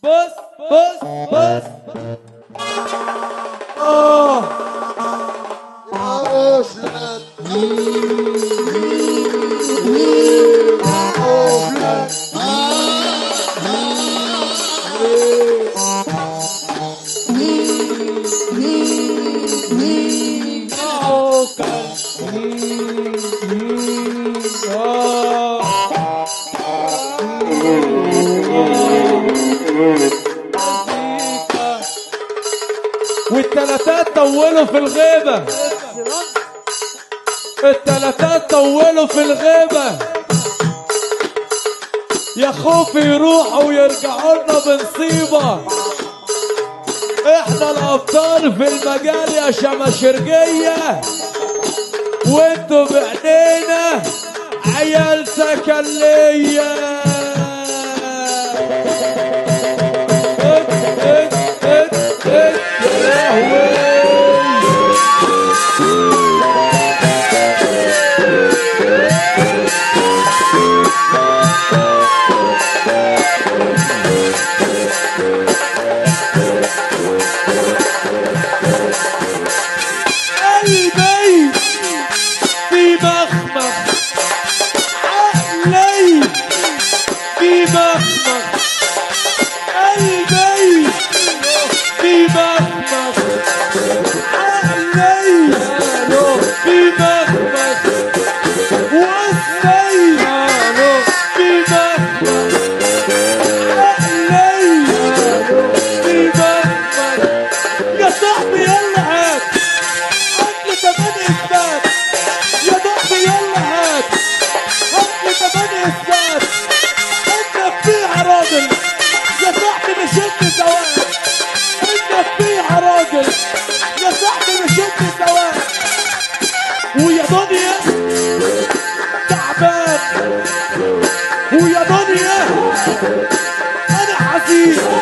بص بص بص. والتلاتات طولوا في الغيبة، التلاتات طولوا في الغيبة، يا خوف يروحوا ويرجعوا لنا بنصيبة. احنا الابطال في المجال يا شماشرجية، وانتوا بعينينا عيال سكلية. قلبي في مخمخ، عقلي في مخمخ، قلبي في مخمخ، عقلي في مخمخ، وصي في مخمخ، عقلي في مخمخ. يا صاحبي يلا هات لي كمان اثبات، يا صاحبي يلا هات لي كمان اثبات انك فيها راجل. يا صاحبي مش انت سواء، انك فيها راجل. يا صاحبي مش انت سواء. ويا دنيا تعبان، ويا دنيا انا حزين.